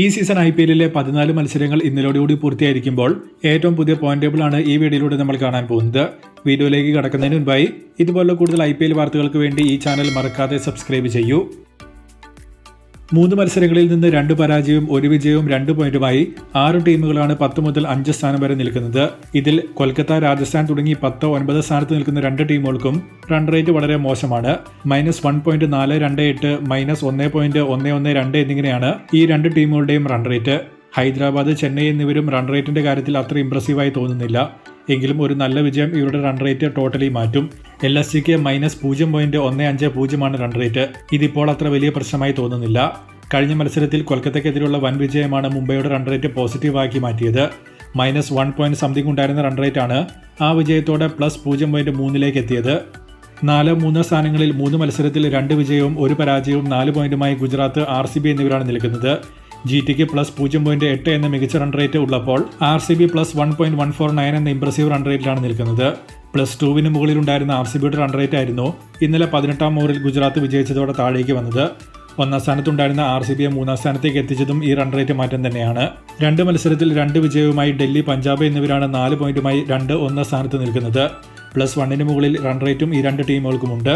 ഈ സീസൺ IPL-ലെ 14 മത്സരങ്ങൾ ഇന്നലോടുകൂടി പൂർത്തിയായിരിക്കുമ്പോൾ ഏറ്റവും പുതിയ പോയിന്റ് ടേബിളാണ് ഈ വീഡിയോയിലൂടെ നമ്മൾ കാണാൻ പോകുന്നത്. വീഡിയോയിലേക്ക് കടക്കുന്നതിന് മുൻപായി ഇതുപോലുള്ള കൂടുതൽ IPL വാർത്തകൾക്ക് വേണ്ടി ഈ ചാനൽ മറക്കാതെ സബ്സ്ക്രൈബ് ചെയ്യൂ. 3 മത്സരങ്ങളിൽ നിന്ന് 2 പരാജയവും 1 വിജയവും 2 പോയിന്റുമായി 6 ടീമുകളാണ് 10 മുതൽ 5 സ്ഥാനം വരെ നിൽക്കുന്നത്. ഇതിൽ കൊൽക്കത്ത, രാജസ്ഥാൻ തുടങ്ങി 10, 9 സ്ഥാനത്ത് നിൽക്കുന്ന 2 ടീമുകൾക്കും റൺ റേറ്റ് വളരെ മോശമാണ്. -1.428, -1.112 എന്നിങ്ങനെയാണ് ഈ 2 ടീമുകളുടെയും റൺ റേറ്റ്. ഹൈദരാബാദ്, ചെന്നൈ എന്നിവരും റൺ റേറ്റിന്റെ കാര്യത്തിൽ അത്ര ഇംപ്രസീവായി തോന്നുന്നില്ല. എങ്കിലും ഒരു നല്ല വിജയം ഇവരുടെ റൺ റേറ്റ് ടോട്ടലി മാറ്റും. LSGക്ക് -0.150 റൺ റേറ്റ്. ഇതിപ്പോൾ അത്ര വലിയ പ്രശ്നമായി തോന്നുന്നില്ല. കഴിഞ്ഞ മത്സരത്തിൽ കൊൽക്കത്തയ്ക്കെതിരെയുള്ള വൻ വിജയമാണ് മുംബൈയുടെ റൺ റേറ്റ് പോസിറ്റീവാക്കി മാറ്റിയത്. -1 ഉണ്ടായിരുന്ന റൺ റേറ്റാണ് ആ വിജയത്തോടെ +0.3 എത്തിയത്. 4-3 സ്ഥാനങ്ങളിൽ 3 മത്സരത്തിൽ 2 വിജയവും 1 പരാജയവും 4 പോയിന്റുമായി ഗുജറാത്ത്, RCB എന്നിവരാണ് നിൽക്കുന്നത്. GTക്ക് +0.8 എന്ന മികച്ച റൺ റേറ്റ് ഉള്ളപ്പോൾ RCB +1.149 എന്ന ഇംപ്രസീവ് റൺ റേറ്റിലാണ് നിൽക്കുന്നത്. +2 മുകളിലുണ്ടായിരുന്ന RCBയുടെ റൺ റേറ്റ് ആയിരുന്നു ഇന്നലെ 18-ാം ഓവറിൽ ഗുജറാത്ത് വിജയിച്ചതോടെ താഴേക്ക് വന്നത്. 1-ാം സ്ഥാനത്തുണ്ടായിരുന്ന RCBയെ 3-ാം സ്ഥാനത്തേക്ക് എത്തിച്ചതും ഈ റൺ റേറ്റ് മാറ്റം തന്നെയാണ്. 2 മത്സരത്തിൽ 2 വിജയവുമായി ഡൽഹി, പഞ്ചാബ് എന്നിവരാണ് 4 പോയിന്റുമായി 2-1 സ്ഥാനത്ത് നിൽക്കുന്നത്. +1 മുകളിൽ റൺ റേറ്റും ഈ 2 ടീമുകൾക്കുമുണ്ട്.